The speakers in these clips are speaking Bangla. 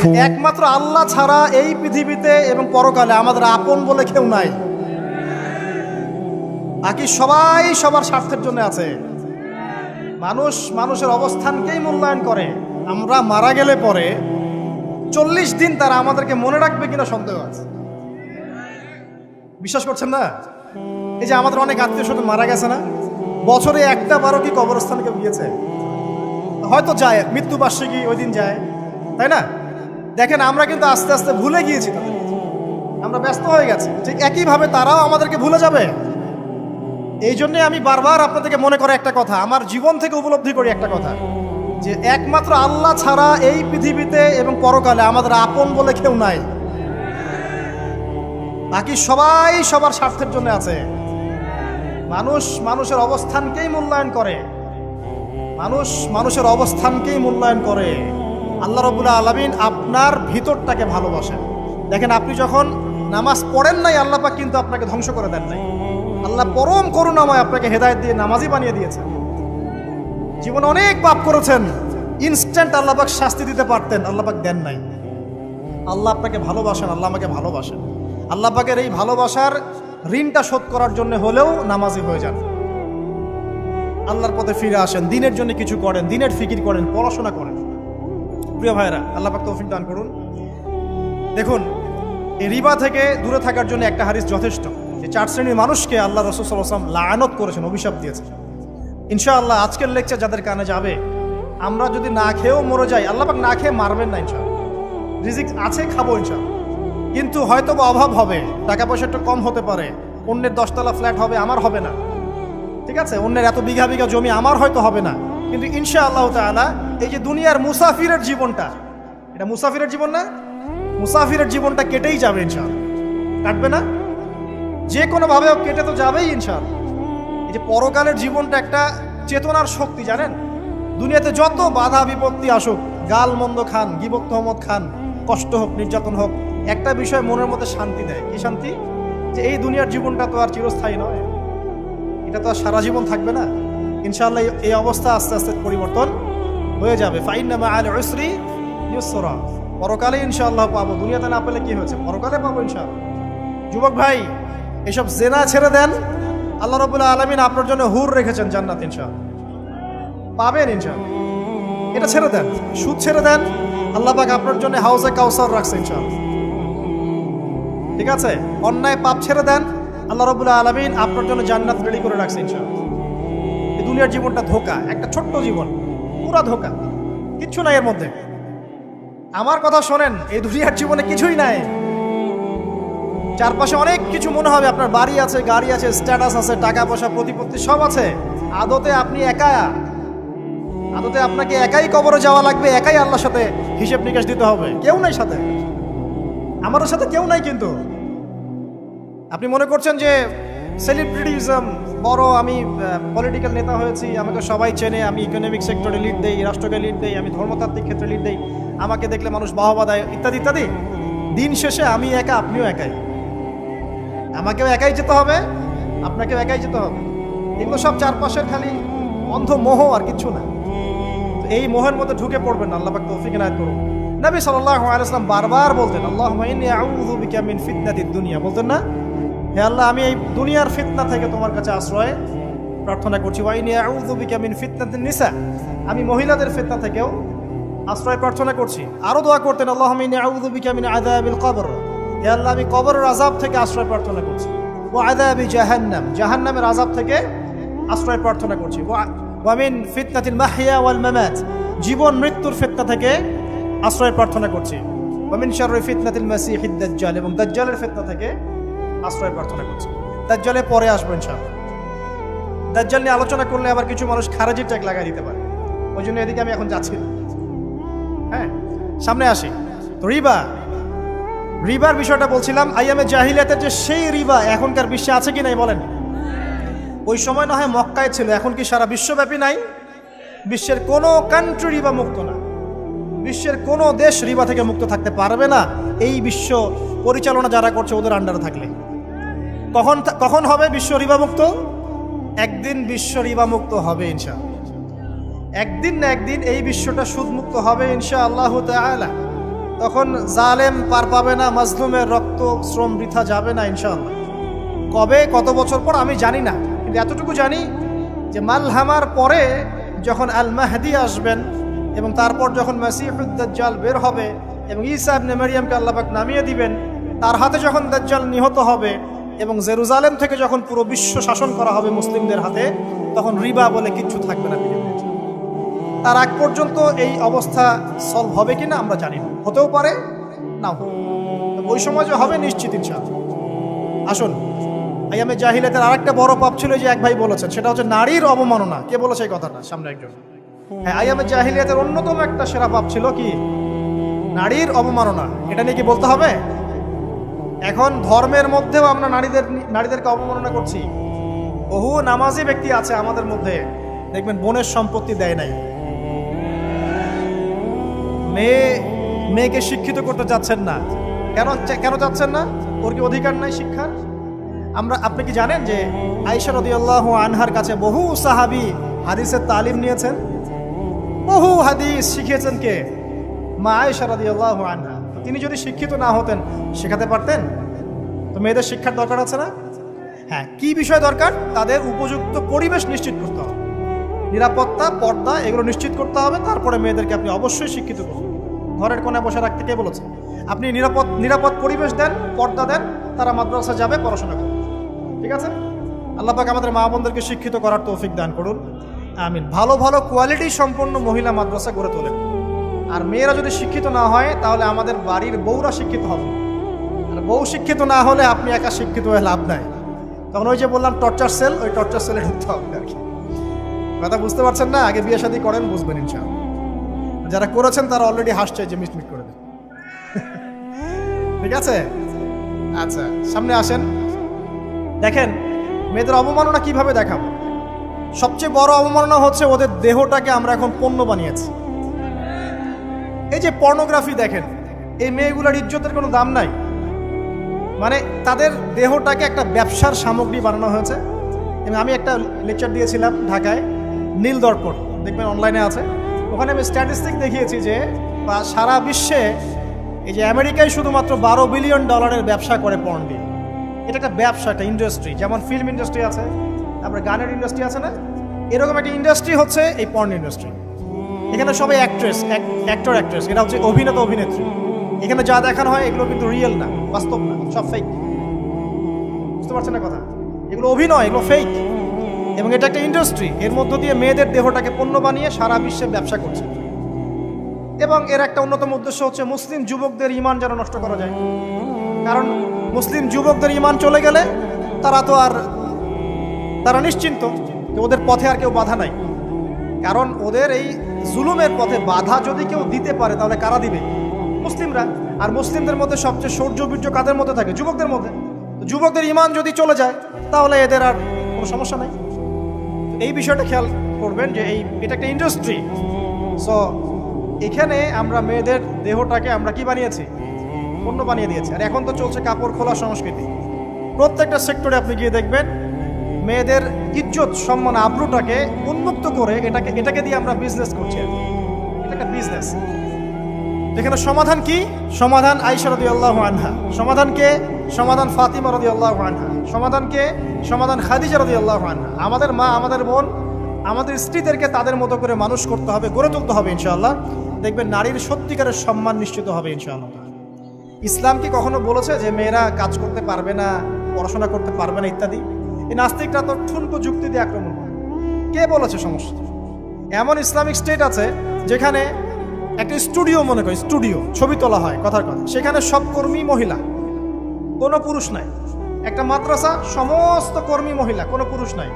একমাত্র আল্লাহ ছাড়া এই পৃথিবীতে এবং পরকালে আমাদের আপন বলে কেউ নাই। বাকি সবাই সবার স্বার্থের জন্য আছে। মানুষ মানুষের অবস্থানকেই মূল্যায়ন করে। আমরা মারা গেলে পরে 40 দিন তারা আমাদেরকে মনে রাখবে কিনা সন্দেহ আছে। বিশ্বাস করছেন না? এই যে আমাদের অনেক আত্মীয় স্বজন মারা গেছে না, বছরে একটা বারো কি কবরস্থানে কেউ গিয়েছে? হয়তো যায়, মৃত্যুবার্ষিকী ওই দিন যায়, তাই না? দেখেন আমরা কিন্তু আস্তে আস্তে ভুলে গিয়েছি তাদের, আমরা ব্যস্ত হয়ে গেছি। ঠিক একইভাবে তারাও আমাদেরকে ভুলে যাবে। এই জন্যে আমি বারবার আপনাদেরকে মনে করে একটা কথা, আমার জীবন থেকে উপলব্ধি করি একটা কথা, যে একমাত্র আল্লাহ ছাড়া এই পৃথিবীতে এবং পরকালে আমাদের আপন বলে কেউ নাই। বাকি সবাই সবার স্বার্থের জন্য আছে। মানুষ মানুষের অবস্থানকেই মূল্যায়ন করে। মানুষ মানুষের অবস্থানকেই মূল্যায়ন করে। আল্লাহ রাব্বুল আলামিন আপনার ভিতরটাকে ভালোবাসেন। দেখেন, আপনি যখন নামাজ পড়েন নাই, আল্লাহ পাক কিন্তু আপনাকে ধ্বংস করে দেন নাই। আল্লাহ পরম করুণাময় আপনাকে হেদায়েত দিয়ে নামাজি বানিয়ে দিয়েছেন। জীবনে অনেক পাপ করেছেন, ইনস্ট্যান্ট আল্লাহ পাক শাস্তি দিতে পারতেন, আল্লাহ পাক দেন নাই। আল্লাহ আপনাকে ভালোবাসেন, আল্লাহ আমাকে ভালোবাসেন। আল্লাহ পাকের এই ভালোবাসার ঋণটা শোধ করার জন্য হলেও নামাজি হয়ে যান, আল্লাহর পথে ফিরে আসেন, দিনের জন্য কিছু করেন, দিনের ফিকির করেন, পড়াশোনা করেন। প্রিয় ভাইরা, আল্লাহ পাক তৌফিক দান করুন। দেখুন, এই রিবা থেকে দূরে থাকার জন্য একটা হাদিস যথেষ্ট, যে 4 শ্রেণীর মানুষকে আল্লাহ রাসূল সাল্লাল্লাহু আলাইহি ওয়াসাল্লাম লাআনত করেছেন, অভিশাপ দিয়েছেন। ইনশাআল্লাহ আজকের লেকচার যাদের কানে যাবে, আমরা যদি না খেয়েও মরে যাই, আল্লাহ পাক না খেয়ে মারবেন না ইনশাআল্লাহ। রিজিক আছে, খাবো ইনশাআল্লাহ। কিন্তু হয়তো বা অভাব হবে, টাকা পয়সা একটু কম হতে পারে, অন্যের 10 তলা ফ্ল্যাট হবে, আমার হবে না, ঠিক আছে? অন্যের এত বিঘা বিঘা জমি আমার হয়তো হবে না। কিন্তু ইনশাআল্লাহ তাআলা এই যে দুনিয়ার মুসাফিরের জীবনটা, এটা মুসাফিরের জীবন না? মুসাফিরের জীবনটা কেটেই যাবে ইনশাআল্লাহ। কাটবে না? যে কোনোভাবে কেটে তো যাবেই ইনশাআল্লাহ। এই যে পরকালের জীবনটা একটা চেতনার শক্তি, জানেন? দুনিয়াতে যত বাধা বিপত্তি আসুক, গাল মন্দ খান, গীবত তহমত খান, কষ্ট হোক, নির্যাতন হোক, একটা বিষয় মনের মধ্যে শান্তি দেয়। কি শান্তি? যে এই দুনিয়ার জীবনটা তো আর চিরস্থায়ী নয়, এটা তো আর সারা জীবন থাকবে না। ইনশাআল্লাহ এই অবস্থা আস্তে আস্তে পরিবর্তন হয়ে যাবে। ফাইন্না মাআল উসরি ইউসরা, পরকালে ইনশাআল্লাহ পাবো। দুনিয়াতে না পেলে কি হয়েছে, পরকালে পাবো ইনশাআল্লাহ। যুবক ভাই, এসব জেনা ছেড়ে দেন, আল্লাহ রাব্বুল আলামিন আপনার জন্য হুর রেখেছেন জান্নাত, ইনশাআল্লাহ পাবেন ইনশাআল্লাহ। এটা ছেড়ে দেন, সুদ ছেড়ে দেন, আল্লাহ পাক আপনার জন্য হাউজে কাউসার রাখছে ইনশাআল্লাহ, ঠিক আছে? অন্যায় পাপ ছেড়ে দেন, আল্লাহ রাব্বুল আলামিন আপনার জন্য জান্নাত রেডি করে রাখছে ইনশাআল্লাহ। এই দুনিয়ার জীবনটা ধোঁকা, একটা ছোট্ট জীবন, পুরা ধোঁকা, কিচ্ছু নাই এর মধ্যে। আমার কথা শোনেন, এই দুনিয়ার জীবনে কিছুই নাই। চারপাশে অনেক কিছু মনে হবে, আপনার বাড়ি আছে, গাড়ি আছে, স্ট্যাটাস আছে, টাকা পয়সা, প্রতিপত্তি সব আছে। আদতে আপনি একা, আদতে আপনাকে একাই কবরে যাওয়া লাগবে, একাই আল্লাহর সাথে হিসেব নিকাশ দিতে হবে। কেউ নাই সাথে, আমাদের সাথে কেউ নাই। কিন্তু আপনি মনে করছেন যে সেলিব্রিটিজম বড়, আমি পলিটিক্যাল নেতা হয়েছি, আমাকে সবাই চেনে, আমি ইকোনমিক সেক্টরে লিড দেই, রাষ্ট্রকে লিড দেই, আমি ধর্মতাত্ত্বিক ক্ষেত্রে লিড দেই, আমাকে দেখলে মানুষ বাহবা দেয়, ইত্যাদি ইত্যাদি। দিন শেষে আমি একা, আপনিও একাই। আমাকেও একাই যেতে হবে, আপনাকেও একাই যেতে হবে। এগুলো সব চারপাশের খালি অন্ধ মোহ, আর কিছু না। এই মোহের মধ্যে ঢুকে পড়বেন না, আল্লাহ পাক তৌফিক এনায়েত করুন। নবী সাল্লাল্লাহু আলাইহি ওয়াসাল্লাম বারবার বলতেন, আল্লাহুম্মা ইন্নী আউযু বিকা মিন ফিতনাতিদ দুনিয়া, বলতেন না? হে আল্লাহ, আমি এই দুনিয়ার ফিতনা থেকে তোমার কাছে আশ্রয় প্রার্থনা করছি। ওয়া ইন্নী আউযু বিকা মিন ফিতনাতিন নিসা, আমি মহিলাদের ফিতনা থেকেও আশ্রয় প্রার্থনা করছি। আরো দোয়া করতেন, আল্লাহুম্মা ইন্নী আউযু বিকা মিন আযাবিল কবর, হে আল্লাহ, আমি কবরের আযাব থেকে আশ্রয় প্রার্থনা করছি। ওয়া আযাবি জাহান্নাম, জাহান্নামের আযাব থেকে আশ্রয় প্রার্থনা করছি। ওয়া মিন ফিতনাতিল মাহইয়া ওয়াল মামাত, জীবন মৃত্যুর ফিতনা থেকে আশ্রয় প্রার্থনা করছি। ওয়া মিন শাররি ফিতনাতিল মাসিহিদ দাজ্জাল, এবং দাজ্জালের ফিতনা থেকে আশ্রয় প্রার্থনা করছি। দাজ্জালে পরে আসবো ইনশাআল্লাহ। দাজ্জাল নিয়ে আলোচনা করলে আবার কিছু মানুষ খারাজি ট্যাগ লাগাই দিতে পারে, ওই জন্য এদিকে আমি এখন যাচ্ছি না। হ্যাঁ, সামনে আসি। তো রিবার বিষয়টা বলছিলাম। আইয়ামে জাহিলিয়াতের যে সেই রিবা এখনকার বিশ্বে আছে কি নাই বলেন? ওই সময় না হয় মক্কায় ছিল, এখন কি সারা বিশ্বব্যাপী নাই? বিশ্বের কোনো কান্ট্রি রিবা মুক্ত না, বিশ্বের কোনো দেশ রিবা থেকে মুক্ত থাকতে পারবে না, এই বিশ্ব পরিচালনা যারা করছে ওদের আন্ডারে থাকলে। কখন হবে বিশ্ব রিবা মুক্ত? একদিন বিশ্ব রিবা মুক্ত হবে ইনশাআল্লাহ। একদিন না একদিন এই বিশ্বটা সুদমুক্ত হবে ইনশাআল্লাহু তাআলা। তখন জালেম পার পাবে না, মাজলুমের রক্ত শ্রম বৃথা যাবে না ইনশাআল্লাহ। কবে কত বছর পর আমি জানি না, কিন্তু এতটুকু জানি যে মালহামার পরে যখন আল মাহদি আসবেন এবং তারপর যখন মাসিহুদ দাজ্জাল বের হবে এবং ঈসা ইবনে মারইয়ামকে আল্লাহ পাক নামিয়ে দিবেন, তার হাতে যখন দাজ্জাল নিহত হবে এবং জেরুজালেম থেকে যখন পুরো বিশ্ব শাসন করা হবে মুসলিমদের হাতে, তখন রিবা বলে কিচ্ছু থাকবে না পৃথিবীতে। তার আগ পর্যন্ত এই অবস্থা সলভ হবে কিনা আমরা জানি না, হতেও পারে না। ওই সময় যে হবে নিশ্চিত ইনশাআল্লাহ। আসুন, আইয়ামে জাহিলিয়াতের আরেকটা বড় পাপ ছিল যে এক ভাই বলেছেন, সেটা হচ্ছে নারীর অবমাননা। কে বলেছে এই কথাটা? সামনে একজন। হ্যাঁ, আইয়ামে জাহিলিয়াতের অন্যতম একটা সেরা পাপ ছিল কি? নারীর অবমাননা। এটা নিয়ে কি বলতে হবে? এখন ধর্মের মধ্যেও আমরা নারীদেরকে অবমাননা করছি। বহু নামাজি ব্যক্তি আছে আমাদের মধ্যে, দেখবেন বোনের সম্পত্তি দেয় নাই, মেয়েকে শিক্ষিত করতে যাচ্ছেন না। কেন যাচ্ছেন না? ওর কি অধিকার নাই শিক্ষার? আপনি কি জানেন যে আয়েশা রাদিয়াল্লাহু আনহার কাছে বহু সাহাবী হাদিসের তালিম নিয়েছেন, বহু হাদিস শিখিয়েছেন কে? মা আয়েশা রাদিয়াল্লাহু আনহা। তিনি যদি শিক্ষিত না হতেন শেখাতে পারতেন? তো মেয়েদের শিক্ষার দরকার আছে না? হ্যাঁ, কি বিষয় দরকার? তাদের উপযুক্ত পরিবেশ নিশ্চিত করতে হবে, নিরাপত্তা, পর্দা এগুলো নিশ্চিত করতে হবে। তারপরে মেয়েদেরকে আপনি অবশ্যই শিক্ষিত করুন। ঘরের কোণে বসে রাখতে কে বলেছে? আপনি নিরাপদ পরিবেশ দেন, পর্দা দেন, তারা মাদ্রাসা যাবে, পড়াশোনা করবে। ঠিক আছে? আল্লাহ পাক আমাদের মা বোনদেরকে শিক্ষিত করার তৌফিক দান করুন, আমিন। ভালো ভালো কোয়ালিটি সম্পন্ন মহিলা মাদ্রাসা গড়ে তোলেন। আর মেয়েরা যদি শিক্ষিত না হয় তাহলে আমাদের বাড়ির বউরা শিক্ষিত হবে। আর বউ শিক্ষিত না হলে আপনি একা শিক্ষিত হয়ে লাভ নাই। তখন ওই যে বললাম টর্চার সেল, ওই টর্চার সেলে ঢুকতে হবে আর কি। কথা বুঝতে পারছেন না? আগে বিয়ে শাদী করেন, বুঝবেন ইনশাআল্লাহ। যারা করেছেন তারা অলরেডি হাসছে যে মিটমিট করে দেন। ঠিক আছে? আচ্ছা, সামনে আসেন। দেখেন মেয়েদের অবমাননা কিভাবে দেখাবো। সবচেয়ে বড় অবমাননা হচ্ছে ওদের দেহটাকে আমরা এখন পণ্য বানিয়েছি। এই যে পর্নোগ্রাফি দেখেন, এই মেয়েগুলোর ইজ্জতের কোনো দাম নাই। মানে তাদের দেহটাকে একটা ব্যবসার সামগ্রী বানানো হয়েছে। এবং আমি একটা লেকচার দিয়েছিলাম ঢাকায়, নীল দর্পণ, দেখবেন অনলাইনে আছে। ওখানে আমি স্ট্যাটিস্টিক দেখিয়েছি যে সারা বিশ্বে এই যে আমেরিকায় শুধুমাত্র $12 বিলিয়ন ব্যবসা করে পর্ন দিয়ে। এটা একটা ব্যবসা, একটা ইন্ডাস্ট্রি। যেমন ফিল্ম ইন্ডাস্ট্রি আছে, তারপরে গানের ইন্ডাস্ট্রি আছে না, এরকম একটা ইন্ডাস্ট্রি হচ্ছে এই পর্ন ইন্ডাস্ট্রি। এখানে সবাই অ্যাক্টর অ্যাক্ট্রেস, এটা হচ্ছে অভিনেতা অভিনেত্রী। এখানে যা দেখানো হয় এগুলো কিন্তু রিয়েল না, বাস্তব না, সব ফেক। বুঝতে পারছেন না কথা? এগুলো অভিনয়, এগুলো ফেক। এবং এটা একটা ইন্ডাস্ট্রি, এর মধ্য দিয়ে মেয়েদের দেহটাকে পণ্য বানিয়ে সারা বিশ্বে ব্যবসা করছে। এবং এর একটা অন্যতম উদ্দেশ্য হচ্ছে মুসলিম যুবকদের ঈমান যেন নষ্ট করা যায়। কারণ মুসলিম যুবকদের ঈমান চলে গেলে তারা নিশ্চিন্ত যে ওদের পথে আর কেউ বাধা নাই। কারণ ওদের এই জুলুমের পথে বাধা যদি কেউ দিতে পারে তাহলে কারা দিবে? মুসলিমরা। আর মুসলিমদের মধ্যে সবচেয়ে শৌর্য বীর্য কাদের মধ্যে থাকে? যুবকদের মধ্যে। যুবকদের ঈমান যদি চলে যায় তাহলে এদের আর কোনো সমস্যা নাই। এই বিষয়টা খেয়াল করবেন যে এটা একটা ইন্ডাস্ট্রি। সো এখানে আমরা মেয়েদের দেহটাকে আমরা কি বানিয়েছি? পণ্য বানিয়ে দিয়েছি। আর এখন তো চলছে কাপড় খোলা সংস্কৃতি। প্রত্যেকটা সেক্টরে আপনি গিয়ে দেখবেন মেয়েদের ইজ্জত, সম্মান, আব্রুটাকে উন্মুক্ত করে এটাকে দিয়ে আমরা বিজনেস করছি। এটা একটা বিজনেস। এখানে সমাধান কি? সমাধান আয়েশা রাদিয়াল্লাহু আনহা। সমাধান কে? সমাধান ফাতিমা রাদিয়াল্লাহু আনহা। সমাধান কে? সমাধান খাদিজা রাদিয়াল্লাহু আনহা। আমাদের মা, আমাদের বোন, আমাদের স্ত্রীদেরকে তাদের মতো করে মানুষ করতে হবে, গড়ে তুলতে হবে ইনশাআল্লাহ। দেখবেন নারীর সত্যিকারের সম্মান নিশ্চিত হবে ইনশাআল্লাহ। ইসলাম কি কখনো বলেছে যে মেয়েরা কাজ করতে পারবে না, পড়াশোনা করতে পারবে না ইত্যাদি? এই নাস্তিকরা তো ঠুনকো যুক্তি দিয়ে আক্রমণ করে। কে বলেছে? সমস্যা এমন ইসলামিক স্টেট আছে যেখানে একটা স্টুডিও, মনে করি স্টুডিও, ছবি তোলা হয়, কথার কথা, সেখানে সব কর্মী মহিলা, কোনো পুরুষ নাই। একটা মাদ্রাসা, সমস্ত কর্মী মহিলা, কোনো পুরুষ নাই।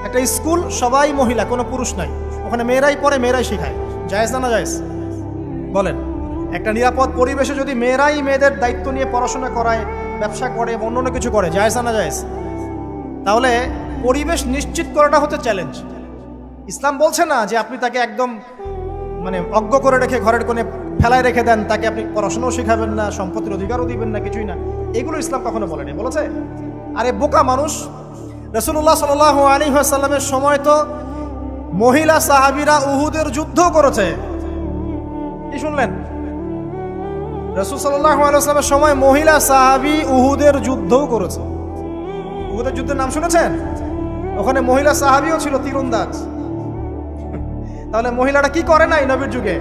একটা স্কুল, সবাই মহিলা, কোনো পুরুষ নাই। ওখানে মেয়েরাই পড়ে, মেয়েরাই শেখায়। জায়েজ না? না জায়েজ? বলেন। একটা নিরাপদ পরিবেশে যদি মেয়েরাই মেয়েদের দায়িত্ব নিয়ে পড়াশোনা করায়, ব্যবসা করে, অন্য কিছু করে, জায়েজ না? না জায়েজ? তাহলে পরিবেশ নিশ্চিত করাটা হচ্ছে চ্যালেঞ্জ। ইসলাম বলছে না যে আপনি তাকে একদম অজ্ঞ করে রেখে ঘরের কোণে ফেলায় রেখে দেন, তাকে আপনি পড়াশোনাও শেখাবেন না, সম্পত্তির অধিকারও দিবেন না, কিছুই না। এগুলো ইসলাম কখনো বলেনি। বলেছে? আরে বোকা মানুষ! রাসূলুল্লাহ সাল্লাল্লাহু আলাইহি ওয়াসাল্লামের সময় তো মহিলা সাহাবীরা উহুদের যুদ্ধ করেছে। কি শুনলেন? রাসূল সাল্লাল্লাহু আলাইহি ওয়াসাল্লামের সময় মহিলা সাহাবী উহুদের যুদ্ধও করেছে। উহুদের যুদ্ধের নাম শুনেছেন? ওখানে মহিলা সাহাবীও ছিল তীরন্দাজ। তাহলে মহিলাটা কি করে নাই নবীর যুগে?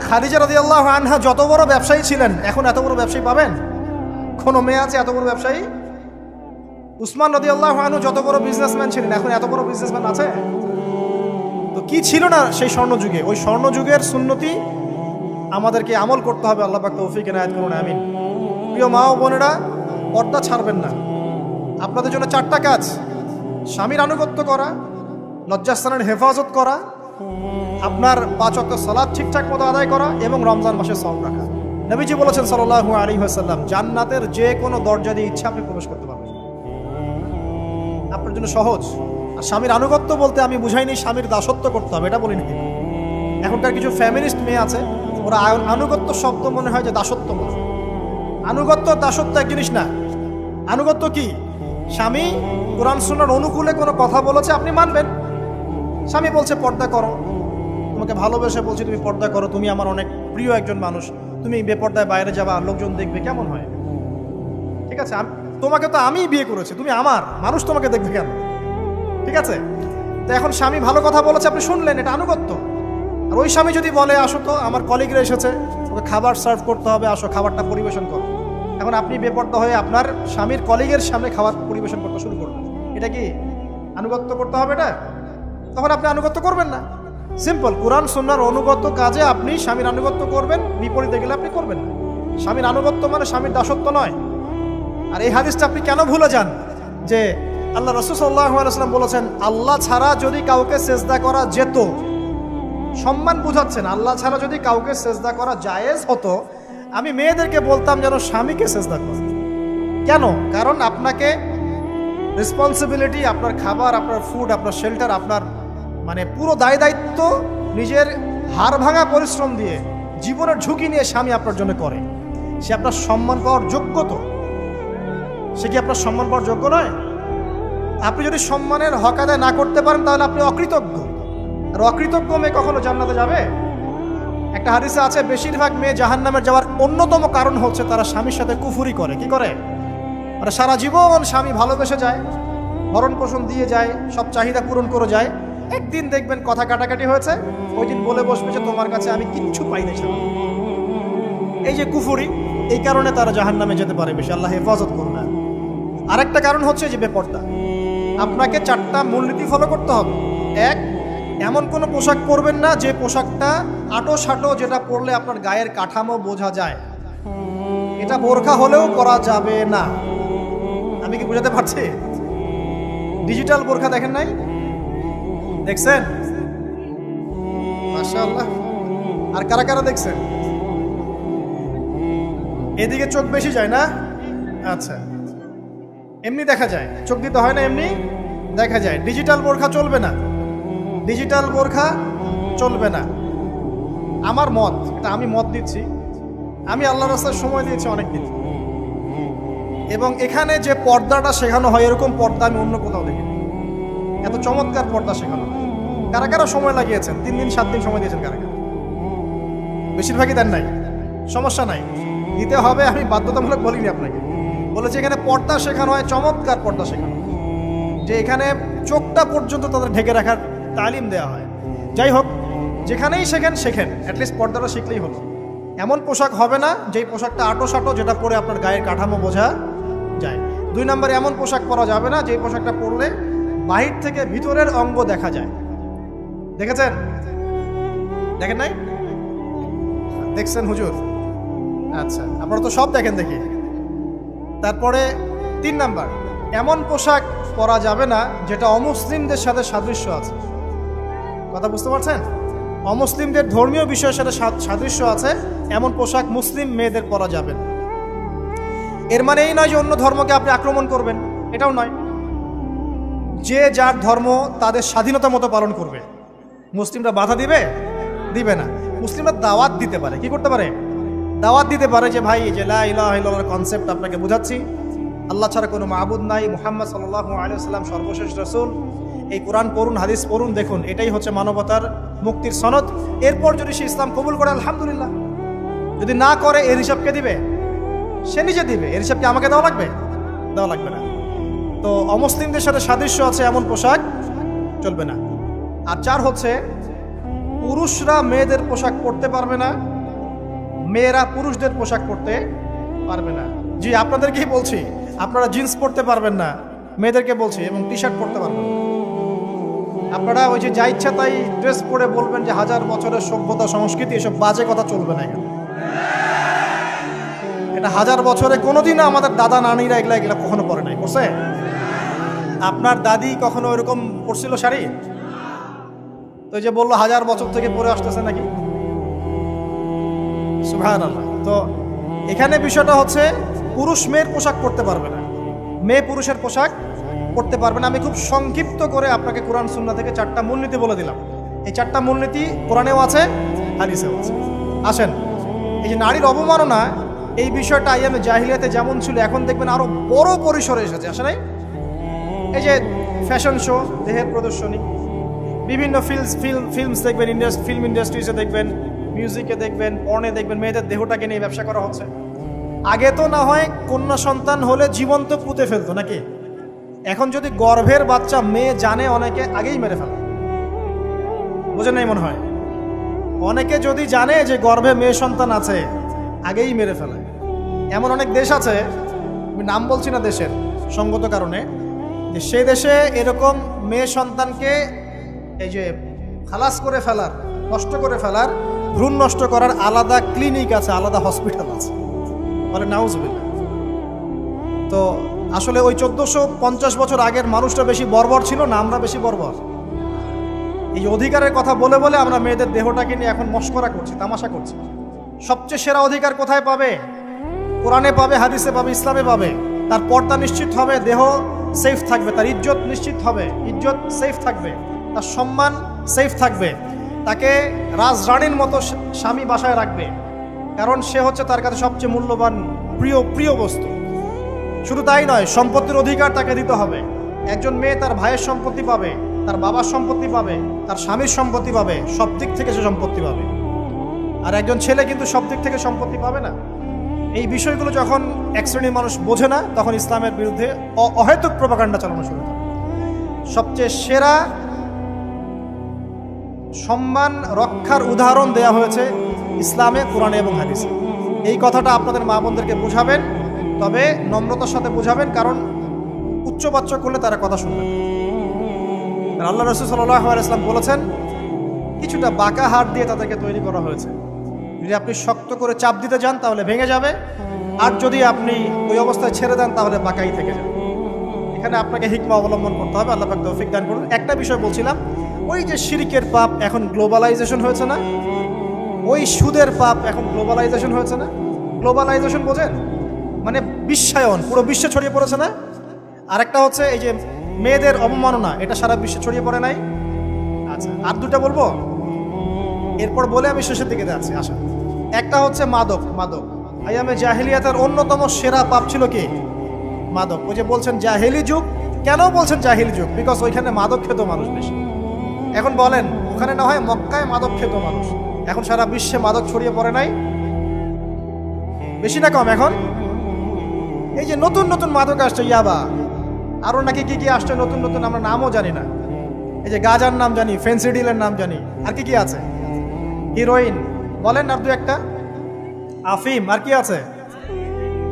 খাদিজা রাদিয়াল্লাহু আনহা যত বড় ব্যবসায়ী ছিলেন, এখন এত বড় ব্যবসায়ী পাবেন? কোন মেয়ে আছে এত বড় ব্যবসায়ী? উসমান রাদিয়াল্লাহু আনহু যত বড় বিজনেসম্যান ছিলেন, এখন এত বড় বিজনেসম্যান আছে? তো কি ছিল না সেই স্বর্ণ যুগে? ওই স্বর্ণ যুগের সুন্নতি আমাদেরকে আমল করতে হবে। আল্লাহ পাক তৌফিক এনায়েত করুন, আমিন। প্রিয় মা ও বোনেরা, পর্দা ছাড়বেন না। আপনাদের জন্য 4টা কাজ: স্বামীর আনুগত্য করা, লজ্জাস্থানের হেফাজত করা, আপনার 5 ওয়াক্ত সালাত ঠিকঠাক মতো আদায় করা এবং রমজান মাসে সওম রাখা। নবীজি বলেছেন সাল্লাল্লাহু আলাইহি ওয়াসাল্লাম, জান্নাতের যে কোনো দরজা দিয়ে ইচ্ছা আপনি প্রবেশ করতে পারবেন। আপনার জন্য সহজ। আর স্বামীর আনুগত্য বলতে আমি বুঝাইনি স্বামীর দাসত্ব করতে হবে, এটা বলিনি। এখনকার কিছু ফ্যামিলিস্ট মেয়ে আছে, ওরা আনুগত্য শব্দ মনে হয় যে দাসত্ব বলে। আনুগত্য দাসত্ব এক জিনিস না। আনুগত্য কি? স্বামী কোরআন সুন্নাহর অনুকূলে কোনো কথা বলেছে, আপনি মানবেন। স্বামী বলছে পর্দা করো, তোমাকে ভালোবেসে বলছি তুমি পর্দা করো, তুমি আমার অনেক প্রিয় একজন মানুষ, তুমি বেপর্দায় বাইরে যাবা, লোকজন দেখবে, কেমন হয়? ঠিক আছে, তোমাকে তো আমিই বিয়ে করেছি, তুমি আমার, মানুষ তোমাকে দেখবে কেন? ঠিক আছে, তো এখন স্বামী ভালো কথা বলেছে, আপনি শুনলেন, এটা আনুগত্য। আর ওই স্বামী যদি বলে আসো তো আমার কলিগরা এসেছে, ওকে খাবার সার্ভ করতে হবে, আসো খাবারটা পরিবেশন করো, এখন আপনি বেপর্দা হয়ে আপনার স্বামীর কলিগের সামনে খাবার পরিবেশন করতে শুরু করবেন, এটা কি আনুগত্য করতে হবে? এটা তখন আপনি আনুগত্য করবেন না। সিম্পল, কোরআন সুন্নাহর অনুগত কাজে আপনি স্বামীর আনুগত্য করবেন, বিপরীতে গেলে আপনি করবেন না। স্বামীর আনুগত্য মানে স্বামীর দাসত্ব নয়। আর এই হাদিসটা আপনি কেন ভুলে যান যে আল্লাহ রাসূল সাল্লাল্লাহু আলাইহি ওয়াসাল্লাম বলেছেন আল্লাহ ছাড়া যদি কাউকে সেজদা করা যেত, সম্মান বুঝাচ্ছেন, আল্লাহ ছাড়া যদি কাউকে সেজদা করা জায়েজ হতো, আমি মেয়েদেরকে বলতাম যেন স্বামীকে সেজদা করে। কেন? কারণ আপনাকে রেসপন্সিবিলিটি, আপনার খাবার, আপনার ফুড, আপনার শেল্টার, আপনার মানে পুরো দায় দায়িত্ব নিজের হাড় ভাঙা পরিশ্রম দিয়ে, জীবনের ঝুঁকি নিয়ে স্বামী আপনার জন্য করে। সে আপনার সম্মান পাওয়ার যোগ্য তো? সে কি আপনার সম্মান পাওয়ার যোগ্য নয়? আপনি যদি সম্মানের হক আদায় না করতে পারেন তাহলে আপনি অকৃতজ্ঞ। আর অকৃতজ্ঞ মেয়ে কখনো জান্নাতে যাবে? একটা হাদিসে আছে বেশিরভাগ মেয়ে জাহান্নামে যাওয়ার অন্যতম কারণ হচ্ছে তারা স্বামীর সাথে কুফরি করে। কি করে? মানে সারা জীবন স্বামী ভালোবেসে যায়, ভরণ পোষণ দিয়ে যায়, সব চাহিদা পূরণ করে যায়, একদিন দেখবেন কথা কাটাকাটি হয়েছে, ওই দিন বলে বসবে যে তোমার কাছে আমি কিচ্ছু পাই না। এই যে কুফরি, এই কারণে তারা জাহান্নামে যেতে পারে বেশি। আল্লাহ হেফাজত করবে। আরেকটা কারণ হচ্ছে যে বেপর্দা। আপনাকে 4টা মূলনীতি ফলো করতে হবে। 1, এমন কোনো পোশাক পরবেন না যে পোশাকটা আটো সাটো, যেটা পরলে আপনার গায়ের কাঠামো বোঝা যায়। এটা বোরখা হলেও পরা যাবে না। আমি কি বুঝাতে পারছি? ডিজিটাল বোরখা দেখেন নাই? দেখছেন? মাশাআল্লাহ। আর কারা কারা দেখছেন? এদিকে চোখ বেশি যায় না? আচ্ছা, এমনি দেখা যায়, চোখ দিতে হয় না, এমনি দেখা যায়। ডিজিটাল বোরখা চলবে না, ডিজিটাল বোরখা চলবে না। আমার মত, এটা আমি মত দিচ্ছি, আমি আল্লাহর রাস্তায় সময় দিয়েছি অনেক দিন, এবং এখানে যে পর্দাটা শেখানো হয় এরকম পর্দা আমি অন্য কোথাও দেখিনি। এত চমৎকার পর্দা শেখানো হয়। কারা কারা সময় লাগিয়েছেন? 3 দিন 7 দিন সময় দিয়েছেন কারা কারা? বেশিরভাগই দেন নাই। সমস্যা নাই, দিতে হবে, আমি বাধ্যতামূলক বলিনি আপনাকে। বলেছি এখানে পর্দা শেখানো হয়, চমৎকার পর্দা শেখানো হয়, যে এখানে চোখটা পর্যন্ত তাদের ঢেকে রাখার তালিম দেওয়া হয়। যাই হোক, যেখানেই শেখেন, অ্যাটলিস্ট পর্দাটা শিখলেই হলো। এমন পোশাক হবে না যেই পোশাকটা আটো সাটো, যেটা পরে আপনার গায়ের কাঠামো বোঝা যায়। 2 নম্বরে এমন পোশাক পরা যাবে না যেই পোশাকটা পরলে বাহির থেকে ভিতরের অঙ্গ দেখা যায়। দেখেছেন? দেখেন নাই? দেখছেন হুজুর? আচ্ছা, আপনারা তো সব দেখেন দেখি। তারপরে 3 নাম্বার, এমন পোশাক পরা যাবে না যেটা অমুসলিমদের সাথে সাদৃশ্য আছে। কথা বুঝতে পারছেন? অমুসলিমদের ধর্মীয় বিষয়ের সাথে সাদৃশ্য আছে এমন পোশাক মুসলিম মেয়েদের পরা যাবে না। এর মানে এই নয় যে অন্য ধর্মকে আপনি আক্রমণ করবেন, এটাও নয়। যে যার ধর্ম তাদের স্বাধীনতা মতো পালন করবে। মুসলিমরা বাধা দিবে না। মুসলিমরা দাওয়াত দিতে পারে। কি করতে পারে? দাওয়াত দিতে পারে যে ভাই, যে লা ইলাহা ইল্লাল্লাহর কনসেপ্ট আপনাকে বুঝাচ্ছি, আল্লাহ ছাড়া কোনো মাবুদ নাই, মুহাম্মদ সাল্লাল্লাহু আলাইহি ওয়াসাল্লাম সর্বশেষ রাসূল, এই কোরআন পড়ুন, হাদিস পড়ুন, দেখুন এটাই হচ্ছে মানবতার মুক্তির সনদ। এরপর যদি সে ইসলাম কবুল করে আলহামদুলিল্লাহ, যদি না করে এর হিসাব কে দিবে? সে নিজে দিবে। এর হিসাব কি আমাকে দেওয়া লাগবে? দেওয়া লাগবে না। তো অমুসলিমদের সাথে সাদৃশ্য আছে এমন পোশাক চলবে না। আর 4 হচ্ছে পুরুষরা মেয়েদের পোশাক পরতে পারবে না, মেয়েরা পুরুষদের পোশাক পরতে পারবে না। জি, আপনাদেরকেই বলছি, আপনারা জিন্স পরতে পারবেন না, মেয়েদেরকে বলছি, এবং টি শার্ট পরতে পারবেন না। আপনারা ওই যে যা ইচ্ছা তাই ড্রেস পরে বলবেন যে 1000 বছরের সভ্যতা সংস্কৃতি, এসব বাজে কথা চলবে না এখানে। এটা 1000 বছরে কোনোদিনও আমাদের দাদা নানিরা এগুলা কখনো পরে নাই। করছে? আপনার দাদি কখনো ওইরকম পরছিল শাড়ি? তো যে বললো 1000 বছর থেকে পরে আসতেছে নাকি? সুবহানাল্লাহ। তো এখানে বিষয়টা হচ্ছে পুরুষ মেয়ের পোশাক পরতে পারবে না, মেয়ে পুরুষের পোশাক পরতে পারবে না। আমি খুব সংক্ষিপ্ত করে আপনাকে কোরআন সুন্নাহ থেকে 4টা মূলনীতি বলে দিলাম। এই 4টা মূলনীতি কোরআনেও আছে, হাদিসেও আছে। আসেন, এই যে নারীর অবমাননা, এই বিষয়টা আইয়ামে জাহিলিয়াতে যেমন ছিল, এখন দেখবেন আরো বড় পরিসরে এসেছে। আসে নাই? এই যে ফ্যাশন শো, দেহের প্রদর্শনী, বিভিন্ন ফিল্মস দেখবেন, ফিল্ম ইন্ডাস্ট্রিজে দেখবেন, মিউজিকে দেখবেন, পর্নে দেখবেন, মেয়েদের দেহটাকে নিয়ে ব্যবসা করা হচ্ছে। আগে তো না হয় কন্যা সন্তান হলে জীবন্ত পুঁতে ফেলতো নাকি? এখন যদি গর্ভের বাচ্চা মেয়ে জানে, অনেকে আগেই মেরে ফেলে। বুঝেন নাই মনে হয়? অনেকে যদি জানে যে গর্ভে মেয়ে সন্তান আছে, আগেই মেরে ফেলে। এমন অনেক দেশ আছে, আমি নাম বলছি না দেশের সঙ্গত কারণে, যে সেই দেশে এরকম মেয়ে সন্তানকে এই যে খালাস করে ফেলার, নষ্ট করে ফেলার, ভ্রূণ নষ্ট করার আলাদা ক্লিনিক আছে, আলাদা হসপিটাল আছে। বলে নাউজুবিল্লাহ। তো আসলে ওই 1450 বছর আগের মানুষটা বেশি বর্বর ছিল না আমরা বেশি বর্বর? এই অধিকারের কথা বলে বলে আমরা মেয়েদের দেহটাকে নিয়ে এখন মস্করা করছি, তামাশা করছি। সবচেয়ে সেরা অধিকার কোথায় পাবে? কোরআনে পাবে, হাদিসে পাবে, ইসলামে পাবে। তার পর্দা নিশ্চিত হবে, দেহ সেফ থাকবে, তার ইজ্জত নিশ্চিত হবে, ইজ্জত সেফ থাকবে, তার সম্মান সেফ থাকবে, তাকে রাজরানীর মতো স্বামী বাসায় রাখবে, কারণ সে হচ্ছে তার কাছে সবচেয়ে মূল্যবান প্রিয় বস্তু। শুধু তাই নয়, সম্পত্তির অধিকার তাকে দিতে হবে। একজন মেয়ে তার ভাইয়ের সম্পত্তি পাবে, তার বাবার সম্পত্তি পাবে, তার স্বামীর সম্পত্তি পাবে, সব দিক থেকে সে সম্পত্তি পাবে। আর একজন ছেলে কিন্তু সব দিক থেকে সম্পত্তি পাবে না। এই বিষয়গুলো যখন এক শ্রেণীর মানুষ বোঝে না, তখন ইসলামের বিরুদ্ধে অহেতুক প্রপাগান্ডা চালানো শুরু করে। সবচেয়ে সেরা সম্মান রক্ষার উদাহরণ দেয়া হয়েছে ইসলামে, কোরআনে এবং হাদিসে। এই কথাটা আপনাদের মা বোনদেরকে বোঝাবেন, তবে নম্রতার সাথে বোঝাবেন, কারণ উচ্চবাচ্য করলে তারা কথা শুনবেন। আল্লাহ রাসূল সাল্লাল্লাহু আলাইহি ওয়াসাল্লাম বলেছেন, কিছুটা বাঁকা হাড় দিয়ে তাদেরকে তৈরি করা হয়েছে। যদি আপনি শক্ত করে চাপ দিতে যান তাহলে ভেঙে যাবে, আর যদি আপনি ওই অবস্থায় ছেড়ে দেন তাহলে বাঁকাই থেকে যাবে। এখানে আপনাকে হিকমা অবলম্বন করতে হবে। আল্লাহ পাক তৌফিক দান করুন। একটা বিষয় বলছিলাম, ওই যে শিরকের পাপ এখন গ্লোবালাইজেশন হয়েছে না, ওই সুদের পাপ এখন গ্লোবালাইজেশন হয়েছে না। গ্লোবালাইজেশন বোঝেন? মানে বিশ্বায়ন, পুরো বিশ্বে ছড়িয়ে পড়েছে না। আরেকটা হচ্ছে এই যে মেয়েদের অবমাননা, এটা সারা বিশ্বে ছড়িয়ে পড়ে নাই? আচ্ছা, আর দুটা বলবো, এরপর বলে আমি শেষের দিকে যাচ্ছি। আসা, একটা হচ্ছে মাদক। আইয়ামে জাহিলিয়াতের অন্যতম সেরা পাপ ছিল কি? মাদক। ওই যে বলছেন জাহিলি যুগ, কেন বলছেন জাহিলি যুগ? বিকজ ওইখানে মাদক খেত মানুষ বেশি। এখন বলেন, ওখানে না হয় মক্কায় মাদক খেত মানুষ, এখন সারা বিশ্বে মাদক ছড়িয়ে পড়ে নাই? বেশি না কম? এখন এই যে নতুন নতুন মাদক আসছে, ইয়াবা, আরো নাকি কি কি আসছে নতুন নতুন, আমরা নামও জানি না। এই যে গাজার নাম জানি, ফেন্সিডিলের নাম জানি, আর কি কি আছে, হিরোইন বলেন, আর দু একটা, আফিম, আর কি আছে?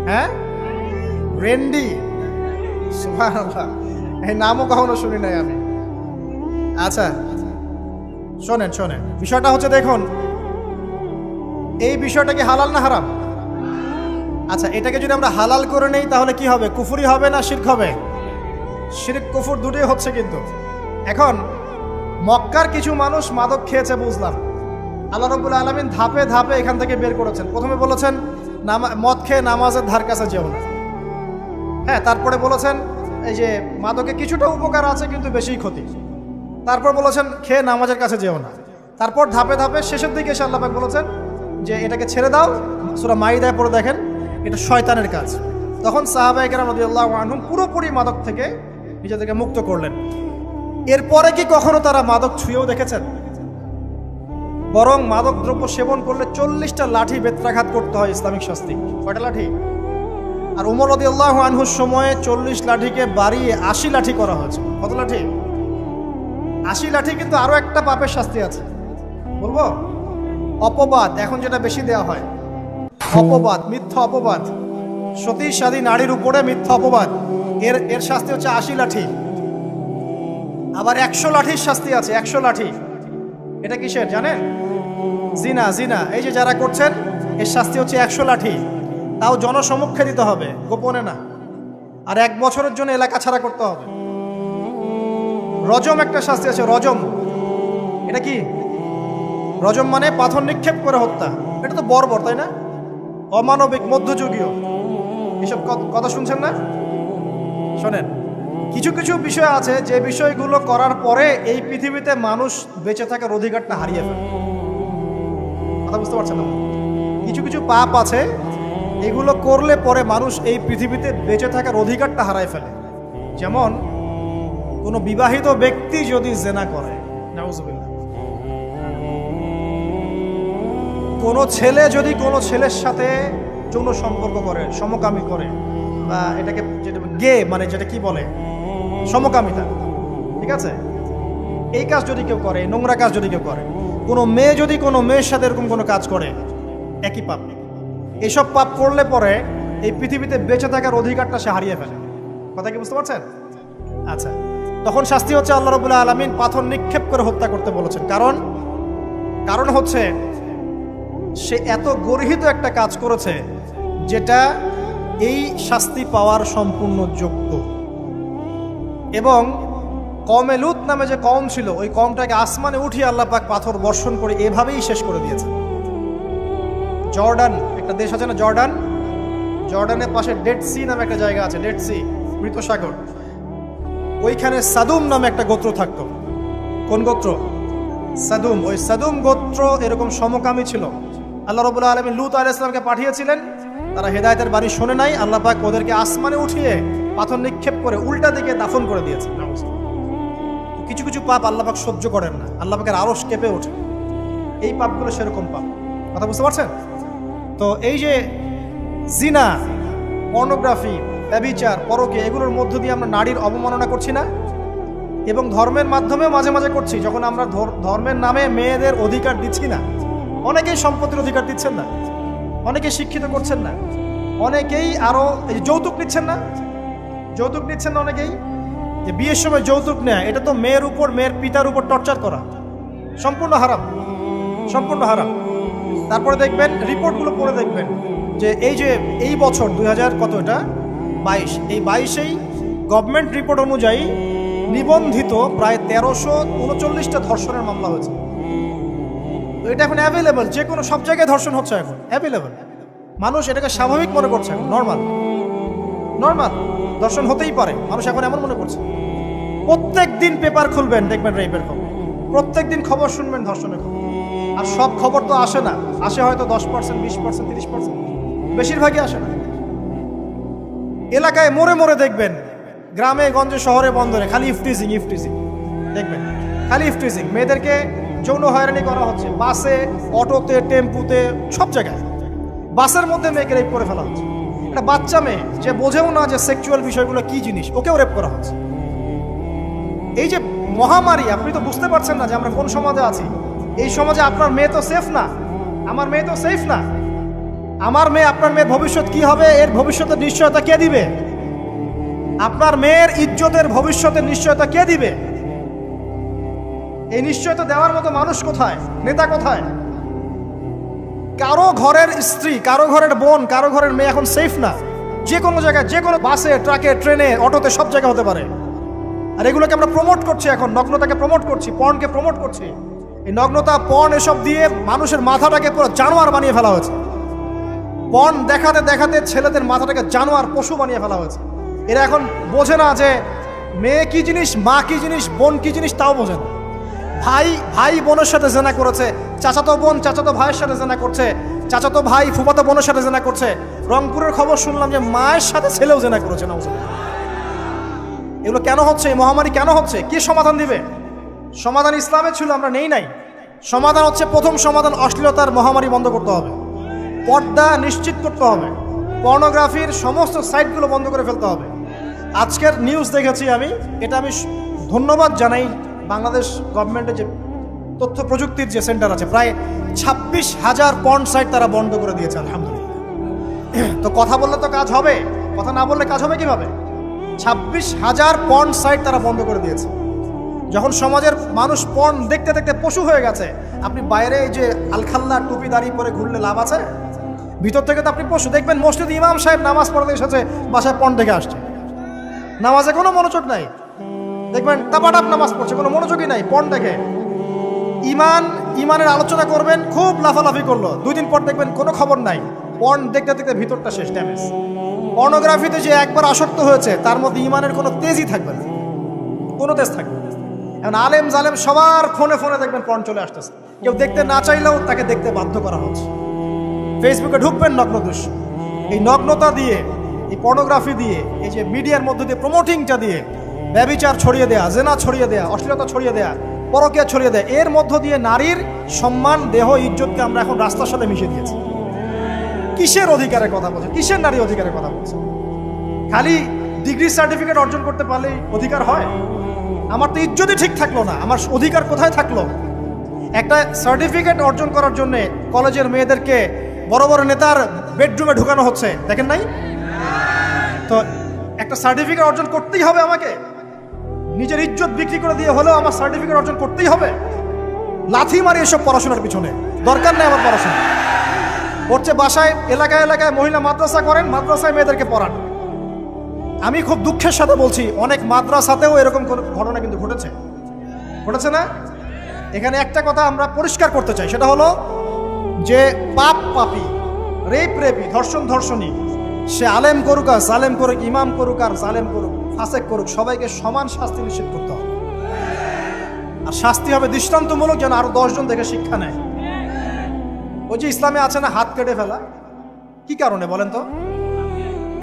হ্যাঁ, রেন্ডি, সুবহানাল্লাহ, এই নামও কখনো শুনি নাই আমি। আচ্ছা শোনেন, বিষয়টা হচ্ছে, দেখুন এই বিষয়টা কি হালাল না হারাম? আচ্ছা, এটাকে যদি আমরা হালাল করে নেই তাহলে কি হবে? কুফরি হবে না শিরক হবে? শিরক কুফর দুটোই হচ্ছে। কিন্তু এখন মক্কার কিছু মানুষ মাদক খেয়েছে বুঝলাম, আল্লাহ রাব্বুল আলামিন ধাপে ধাপে এখান থেকে বের করেছেন। প্রথমে বলেছেন মদ খেয়ে নামাজের ধার কাছে যেও না। হ্যাঁ, তারপরে বলেছেন এই যে মাদকে কিছুটা উপকার আছে কিন্তু বেশি ক্ষতি। তারপর বলেছেন খেয়ে নামাজের কাছে যেও না। তারপর ধাপে ধাপে শেষের দিকে এসে আল্লাহ পাক বলেছেন যে এটাকে ছেড়ে দাও। সূরা মাইদায় পড়ে দেখেন, এটা শয়তানের কাজ। তখন সাহাবায়ে কেরাম রাদিয়াল্লাহু আনহুম পুরোপুরি মাদক থেকে নিজেদেরকে মুক্ত করলেন। এরপরে কি কখনো তারা মাদক ছুঁয়েও দেখেছেন? বরং মাদকদ্রব্য সেবন করলে 40টা লাঠি বেত্রাঘাত করতে হয় ইসলামিক শাস্তি। কয়টা লাঠি? আর উমর রাদিয়াল্লাহু আনহুর সময়ে 40 লাঠিকে বাড়িয়ে 80 লাঠি করা হয়েছে। কত লাঠি? 80 লাঠি। কিন্তু আরো একটা পাপের শাস্তি আছে, বলবো? অপবাদ। এখন যেটা বেশি দেওয়া হয়, অপবাদ, মিথ্যা অপবাদ, সতী সাদী নারীর উপরে মিথ্যা অপবাদ, এর শাস্তি হচ্ছে 80 লাঠি। আবার 100 লাঠির শাস্তি আছে, 100 লাঠি। এটা কিসের জানেন? জিনা। জিনা এই যে যারা করছেন, এর শাস্তি হচ্ছে 100 লাঠি। তাও জনসমক্ষে দিতে হবে, গোপনে না। আর 1 বছরের জন্য এলাকা ছাড়া করতে হবে। রজম একটা শাস্তি আছে, রজম। এটা কি? রজম মানে পাথর নিক্ষেপ করে হত্যা। এটা তো বর্বর, তাই না? অমানবিক, মধ্যযুগীয়। এসব কথা শুনছেন না? শোনেন, কিছু কিছু বিষয় আছে যে বিষয়গুলো করার পরে এই পৃথিবীতে মানুষ বেঁচে থাকার অধিকারটা হারিয়ে ফেলে। কথা বুঝতে পারছেন না? কিছু কিছু পাপ আছে, এগুলো করলে পরে মানুষ এই পৃথিবীতে বেঁচে থাকার অধিকারটা হারায় ফেলে। যেমন কোনো বিবাহিত ব্যক্তি যদি জেনা করে, নাউজুবিল্লাহ, কোনো ছেলে যদি কোনো ছেলের সাথে যৌন সম্পর্ক করে, সমকামী করে, বা এটাকে যেটা গে মানে যেটা কি বলে, সমকামিতা, ঠিক আছে, এই কাজ যদি কেউ করে, নোংরা কাজ যদি কেউ করে, কোনো মেয়ে যদি কোনো মেয়ের সাথে এরকম কোনো কাজ করে, একই পাপ। এইসব পাপ করলে পরে এই পৃথিবীতে বেঁচে থাকার অধিকারটা সে হারিয়ে ফেলে। কথা কি বুঝতে পারছেন? আচ্ছা, তখন শাস্তি হচ্ছে আল্লাহ রাব্বুল আলামিন পাথর নিক্ষেপ করে হত্যা করতে বলেছেন। কারণ হচ্ছে সে এত গর্হিত একটা কাজ করেছে যেটা এই শাস্তি পাওয়ার সম্পূর্ণ যোগ্য। এবং কওমে লূত নামে যে কওম ছিল, ওই কওমটাকে আসমানে উঠিয়ে আল্লাহ পাক পাথর বর্ষণ করে এভাবেই শেষ করে দিয়েছে। জর্ডান একটা দেশ আছে না, জর্ডান, জর্ডানের পাশে ডেড সি নামে একটা জায়গা আছে, ডেড সি, মৃত সাগর। ওইখানে সাদুম নামে একটা গোত্র থাকতো। কোন গোত্র? সাদুম। ওই সাদুম গোত্র এরকম সমকামী ছিল। আল্লাহ রাব্বুল আলামিন লূত আলাইহিস সালামকে পাঠিয়েছিলেন, তারা হেদায়েতের বাণী শোনে নাই। আল্লাহ পাক ওদেরকে আসমানে উঠিয়ে পাথর নিক্ষেপ করে উল্টা দিকে দাফন করে দিয়েছে। কিছু কিছু পাপ আল্লাহ পাক সহ্য করেন না, আল্লাহ পাকের আরশ কেঁপে ওঠে। এই পাপগুলো সেরকম পাপ। কথা বুঝতে পারছেন? তো এই যে জিনা, পর্নোগ্রাফি, ব্যভিচার, পরকে, এগুলোর মধ্য দিয়ে আমরা নারীর অবমাননা করছি না? এবং ধর্মের মাধ্যমেও মাঝে মাঝে করছি, যখন আমরা ধর্মের নামে মেয়েদের অধিকার দিচ্ছি না। অনেকেই সম্পত্তির অধিকার দিচ্ছেন না, অনেকে শিক্ষিত করছেন না, অনেকেই আরো যৌতুক নিচ্ছেন না, যৌতুক নিচ্ছেন না অনেকেই। যে বিয়ের সময় যৌতুক নেয়, এটা তো মেয়ের উপর, মেয়ের পিতার উপর টর্চার করা, সম্পূর্ণ হারাম, সম্পূর্ণ হারাম। তারপরে দেখবেন, রিপোর্টগুলো পড়ে দেখবেন যে এই বছর 2000 কত, এটা 22, এই 22-এই গভর্নমেন্ট রিপোর্ট অনুযায়ী নিবন্ধিত প্রায় 1339টা ধর্ষণের মামলা হয়েছে। তো এটা এখন অ্যাভেলেবল, যে কোনো সব জায়গায় ধর্ষণ হচ্ছে, এখন অ্যাভেলেবল। মানুষ এটাকে স্বাভাবিক মনে করছে, এখন নর্মাল, নর্মাল ধর্ষণ হতেই পারে, মানুষ এখন এমন মনে করছে। প্রত্যেক দিন পেপার খুলবেন, দেখবেন রেপের খবর, প্রত্যেক দিন খবর শুনবেন ধর্ষণের খবর। আর সব খবর তো আসে না, আসে হয়তো 10%, 20%, 30%, বেশিরভাগই আসে না। এলাকায় মোড়ে মোড়ে দেখবেন, গ্রামে গঞ্জে শহরে বন্দরে খালি ইফটিজিং, ইফটিজিং দেখবেন, খালি ইফটিজিং। মেয়েদেরকে যৌন হয়রানি করা হচ্ছে, বাসে, অটোতে, টেম্পুতে, সব জায়গায়। বাসের মধ্যে মেয়েকে রেপ করে ফেলা হচ্ছে। একটা বাচ্চা মেয়ে যে বোঝেও না যে সেক্সুয়াল বিষয়গুলো কি জিনিস, ওকেও রেপ করা হচ্ছে। এই যে মহামারী, আপনি তো বুঝতে পারছেন না যে আমরা কোন সমাজে আছি। এই সমাজে আপনার মেয়ে তো সেফ না, আমার মেয়ে তো সেফ না। আমার মেয়ে, আপনার মেয়ের ভবিষ্যৎ কি হবে, এর ভবিষ্যতের নিশ্চয়তা কে দিবে? আপনার মেয়ের ইজ্জতের ভবিষ্যতের নিশ্চয়তা কে দিবে? এই নিশ্চয়তা দেওয়ার মতো মানুষ কোথায়, নেতা কোথায়? কারো ঘরের স্ত্রী, কারো ঘরের বোন, কারো ঘরের মেয়ে এখন সেফ না। যে কোনো জায়গায়, যে কোনো বাসে, ট্রাকে, ট্রেনে, অটোতে, সব জায়গায় হতে পারে। আর এগুলোকে আমরা প্রমোট করছি, এখন নগ্নতাকে প্রমোট করছি, পর্নকে প্রমোট করছি। এই নগ্নতা, পর্ন, এসব দিয়ে মানুষের মাথাটাকে পুরো জানোয়ার বানিয়ে ফেলা হয়েছে। পর্ন দেখাতে দেখাতে ছেলেদের মাথাটাকে জানোয়ার, পশু বানিয়ে ফেলা হয়েছে। এরা এখন বোঝে না যে মেয়ে কি জিনিস, মা কি জিনিস, বোন কি জিনিস, তাও বোঝে না। ভাই বোনের সাথে জেনা করেছে, চাচাতো বোন চাচাতো ভাইয়ের সাথে জেনা করছে, চাচাতো ভাই ফুফাতো বোনের সাথে জেনা করছে। রংপুরের খবর শুনলাম যে মায়ের সাথে ছেলেও জেনা করেছে। না, এগুলো কেন হচ্ছে? এই মহামারী কেন হচ্ছে? কি সমাধান দিবে? সমাধান ইসলামে ছিল, আমরা নেই নাই। সমাধান হচ্ছে, প্রথম সমাধান অশ্লীলতার মহামারী বন্ধ করতে হবে, পর্দা নিশ্চিত করতে হবে, পর্নোগ্রাফির সমস্ত সাইটগুলো বন্ধ করে ফেলতে হবে। আজকের নিউজ দেখেছি আমি, এটা আমি ধন্যবাদ জানাই বাংলাদেশ গভর্নমেন্টের যে তথ্য প্রযুক্তির যে সেন্টার আছে, প্রায় 26,000 পর্ন সাইট তারা বন্ধ করে দিয়েছে, আলহামদুলিল্লাহ। তো কথা বললে তো কাজ হবে, কথা না বললে কাজ হবে কিভাবে? 26,000 পর্ন সাইট তারা বন্ধ করে দিয়েছে। যখন সমাজের মানুষ পর্ন দেখতে দেখতে পশু হয়ে গেছে, আপনি বাইরে এই যে আলখাল্লা টুপি দাঁড়িয়ে পরে ঘুরলে লাভ আছে? ভিতর থেকে তো আপনি পশু। দেখবেন মসজিদ ইমাম সাহেব নামাজ পড়তে এসেছে, বাসায় পর্ন দেখে আসছে, নামাজে কোনো মনোযোগ নাই। দেখবেন টাপাটাপ নামাজ পড়ছে, কোনো মনোযোগই নাই, পর্ন দেখে। ইমানের আলোচনা করবেন, খুব লাফালাফি করলো, 2 দিন পর দেখবেন কোনো খবর নাই, পর্ন দেখতে দেখতে ভিতরটা শেষ, ড্যামেজ। পর্নোগ্রাফিতে যে একবার আসক্ত হয়েছে, তার মধ্যে ইমানের কোনো তেজই থাকবে না, কোনো তেজ থাকবে না। এখন আলেম জালেম সবার ফোনে ফোনে দেখবেন পর্ন চলে আসতেছে, কেউ দেখতে না চাইলেও তাকে দেখতে বাধ্য করা হচ্ছে। ফেসবুকে ঢুকবেন নগ্ন দৃশ্য, এই নগ্নতা দিয়ে, এই পর্নোগ্রাফি দিয়ে, এই যে মিডিয়ার মধ্যে দিয়ে প্রমোটিংটা দিয়ে ব্যভিচার ছড়িয়ে দেয়া, জেনা ছড়িয়ে দেয়া, অশ্লীলতা ছড়িয়ে দেয়া, পরকীয়া ছড়িয়ে দেয়, এর মধ্য দিয়ে নারীর সম্মান, দেহ, ইজ্জতকে আমরা এখন রাস্তার সাথে মিশিয়ে দিয়েছি। কিসের অধিকারের কথা বলছে? কিসের নারী অধিকারের কথা বলছে? খালি ডিগ্রি সার্টিফিকেট অর্জন করতে পারলেই অধিকার হয়? আমার তো ইজ্জতই ঠিক থাকলো না, আমার অধিকার কোথায় থাকলো? একটা সার্টিফিকেট অর্জন করার জন্য কলেজের মেয়েদেরকে বড় বড় নেতার বেডরুমে ঢুকানো হচ্ছে, দেখেন নাই? তো একটা সার্টিফিকেট অর্জন করতেই হবে আমাকে, নিজের ইজ্জত বিক্রি করে দিয়ে হলেও আমার সার্টিফিকেট অর্জন করতেই হবে। লাথি মারি এসব পড়াশোনার পিছনে, দরকার নেই আমার পড়াশোনা। হচ্ছে বাসায় এলাকায় এলাকায় মহিলা মাদ্রাসা করেন, মাদ্রাসায় মেয়েদেরকে পড়ান। আমি খুব দুঃখের সাথে বলছি, অনেক মাদ্রাসাতেও এরকম ঘটনা কিন্তু ঘটেছে না? এখানে একটা কথা আমরা পরিষ্কার করতে চাই, সেটা হলো যে পাপী, রেপী, ধর্ষণী, সে আলেম করুক আর জালেম করুক, ইমাম করুক আর জালেম করুক, ফাসেক করুক, সবাইকে সমান শাস্তি নিশ্চিত করতে হবে। আর শাস্তি হবে দৃষ্টান্তমূলক, যেন আরো 10 জন দেখে শিক্ষা নেয়। ওই যে ইসলামে আছে না হাত কেটে ফেলা, কি কারণে বলেন তো?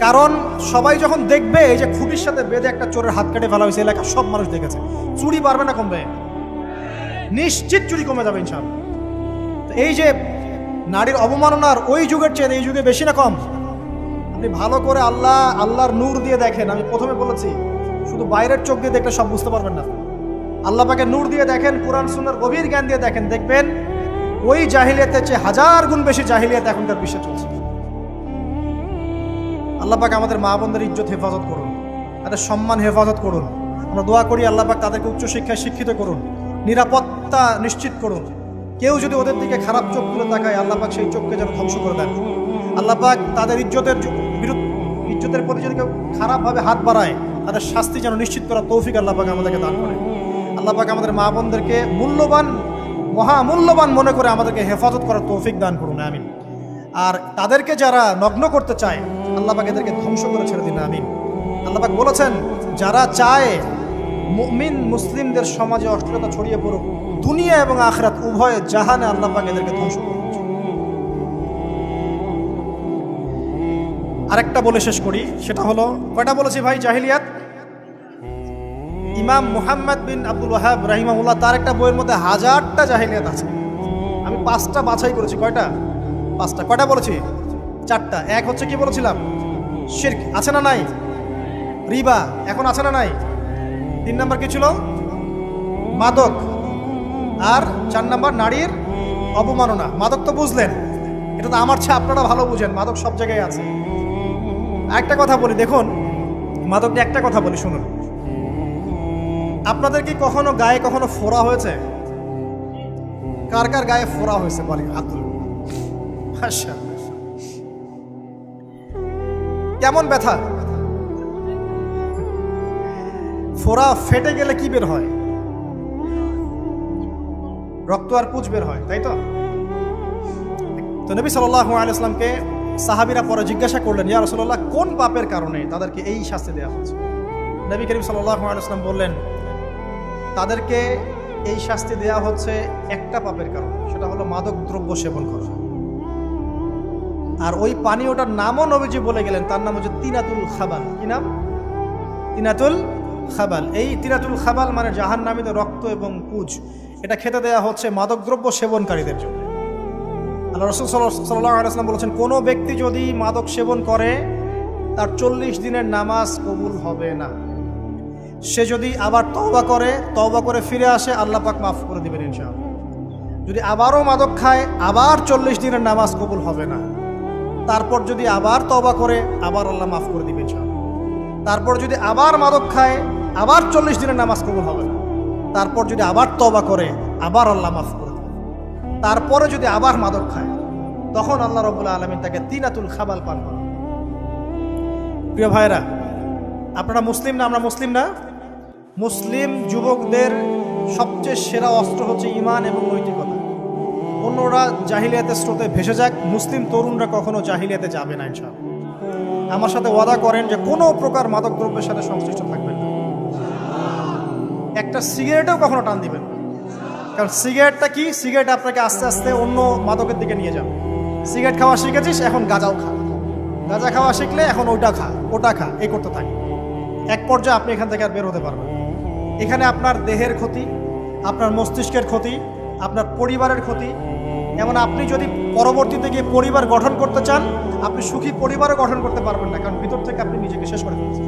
কারণ সবাই যখন দেখবে এই যে খুঁটির সাথে বেঁধে একটা চোরের হাত কেটে ফেলা হয়েছে, এলাকার সব মানুষ দেখেছে, চুরি বাড়বে না কমবে? নিশ্চিত চুরি কমে যাবে ইনশাআল্লাহ। তো এই যে নারীর অবমাননার ওই যুগের চেয়ে এই যুগে বেশি না কম? আপনি ভালো করে আল্লাহর নূর দিয়ে দেখেন। আমি প্রথমে বলেছি, শুধু বাইরের চোখ দিয়ে দেখলে সব বুঝতে পারবেন না। আল্লাহ পাকে নূর দিয়ে দেখেন, কোরআন সুন্নাহর গভীর জ্ঞান দিয়ে দেখেন, দেখবেন ওই জাহিলিয়াতের চেয়ে 1000 গুণ বেশি জাহিলিয়াত এখনকার বিশ্বে চলছে। আল্লাহ পাক আমাদের মা বোনদের ইজ্জত হেফাজত করুন, তাদের সম্মান হেফাজত করুন। আমরা দোয়া করি আল্লাহ পাক তাদেরকে উচ্চশিক্ষায় শিক্ষিত করুন, নিরাপত্তা নিশ্চিত করুন। কেউ যদি ওদের দিকে খারাপ চোখ তুলে তাকায়, আল্লাহ পাক সেই চোখকে যেন ধ্বংস করে দেন। আল্লাহ পাক তাদের ইজ্জতের প্রতি যদি কেউ খারাপভাবে হাত বাড়ায়, তাদের শাস্তি যেন নিশ্চিত করার তৌফিক আল্লাহ পাক আমাদেরকে দান করে। আল্লাহ পাক আমাদের মা বোনদেরকে মহামূল্যবান মনে করে আমাদেরকে হেফাজত করার তৌফিক দান করুন, আমিন। আর তাদেরকে যারা নগ্ন করতে চায়, আল্লাহ পাক এদেরকে ধ্বংস করে ছেড়ে দিন, আমিন। আল্লাহ পাক বলেছেন, যারা চায় মুমিন মুসলিমদের সমাজে অশ্লীলতা ছড়িয়ে পড়ুক, দুনিয়া এবং আখিরাত উভয় জাহানে আল্লাহ পাক এদেরকে ধ্বংস করুন। আরেকটা বলে শেষ করি, সেটা হলো, কয়টা বলেছি ভাই? জাহিলিয়াত। ইমাম মুহাম্মদ বিন আব্দুল ওয়াহাব রাহিমাহুল্লাহ, তার একটা বইয়ের মধ্যে 1000টা জাহিলিয়াত আছে। আমি 5টা বাছাই করেছি। কয়টা? 5টা। কয়টা বলেছি? 4টা। এক হচ্ছে কি বলেছিলাম? শিরক, আছে না নাই? রিবা এখন আছে না নাই? 3 নাম্বার কি ছিল? মাদক। আর 4 নাম্বার নারীর অবমাননা। মাদক তো বুঝলেন, এটা তো আমার চেয়ে আপনারা ভালো বুঝেন, মাদক সব জায়গায় আছে। একটা কথা বলি, দেখুন মাদক নিয়ে একটা কথা বলি, শুনুন। আপনাদের কি কখনো গায়ে কখনো ফোড়া হয়েছে? কার কার গায়ে ফোড়া হয়েছে বলি? আব্দুল, আচ্ছা, কেমন ব্যথা? ফোড়া ফেটে গেলে কি বের হয়? রক্ত আর পুঁজ বের হয়, তাই তো? তো নবী সাল্লাল্লাহু আলাইহি ওয়াসাল্লামকে সাহাবীরা পরে জিজ্ঞাসা করলেন, ইয়া রাসূলুল্লাহ, কোন পাপের কারণে তাদেরকে এই শাস্তি দেওয়া হচ্ছে? নবী করিম সাল্লাল্লাহু আলাইহি ওয়াসাল্লাম বললেন, তাদেরকে এই শাস্তি দেওয়া হচ্ছে একটা পাপের কারণে, সেটা হলো মাদক দ্রব্য সেবন করা। আর ওই পানীয়টার নামও নবীজি বলে গেলেন, তার নাম হচ্ছে তিনাতুল খাবাল। কি নাম? তিনাতুল খাবাল। এই তিনাতুল খাবাল মানে জাহান্নামীদের রক্ত এবং পুঁজ। এটা খেতে দেয়া হচ্ছে মাদকদ্রব্য সেবনকারীদের জন্য। আল্লাহ রাসূল সাল্লাল্লাহু আলাইহি ওয়াসাল্লাম বলেছেন, কোনো ব্যক্তি যদি মাদক সেবন করে তার 40 দিনের নামাজ কবুল হবে না। সে যদি আবার তওবা করে ফিরে আসে, আল্লাহ পাক মাফ করে দিবেন ইনশাআল্লাহ। যদি আবারও মাদক খায়, আবার 40 দিনের নামাজ কবুল হবে না। তারপর যদি আবার তওবা করে, আবার আল্লাহ মাফ করে দিবেন ইনশাআল্লাহ। তারপর যদি আবার মাদক খায়, আবার 40 দিনের নামাজ কবুল হবে না। তারপর যদি আবার তওবা করে, আবার আল্লাহ মাফ করে দিবেন। তারপরে যদি আবার মাদক খায়, তখন আল্লাহ রাব্বুল আলামিন তাকে তিনাতুল খাবাল পান করান। প্রিয় ভাইরা, আপনারা মুসলিম না? আমরা মুসলিম না? মুসলিম যুবকদের সবচেয়ে সেরা অস্ত্র হচ্ছে ঈমান এবং নৈতিকতা। অন্যরা জাহিলিয়াতের স্রোতে ভেসে যাক, মুসলিম তরুণরা কখনো জাহিলিয়াতে যাবে না ইনশাআল্লাহ। আমার সাথে ওয়াদা করেন যে কোনো প্রকার মাদকদ্রব্যের সাথে সংশ্লিষ্ট থাকবেন না। একটা সিগারেটেও কখনো টান দিবেন না। কারণ সিগারেটটা কি? সিগারেট আপনাকে আস্তে আস্তে অন্য মাদকের দিকে নিয়ে যাবে। সিগারেট খাওয়া শিখেছিস, এখন গাঁজাও খা। গাঁজা খাওয়া শিখলে এখন ওটা খা, এই করতে থাকে। এক পর্যায়ে আপনি এখান থেকে আর বের হতে পারবেন। এখানে আপনার দেহের ক্ষতি, আপনার মস্তিষ্কের ক্ষতি, আপনার পরিবারের ক্ষতি। এমন আপনি যদি পরবর্তীতে গিয়ে পরিবার গঠন করতে চান, আপনি সুখী পরিবারও গঠন করতে পারবেন না, কারণ ভিতর থেকে আপনি নিজেকে শেষ করে ফেলছেন।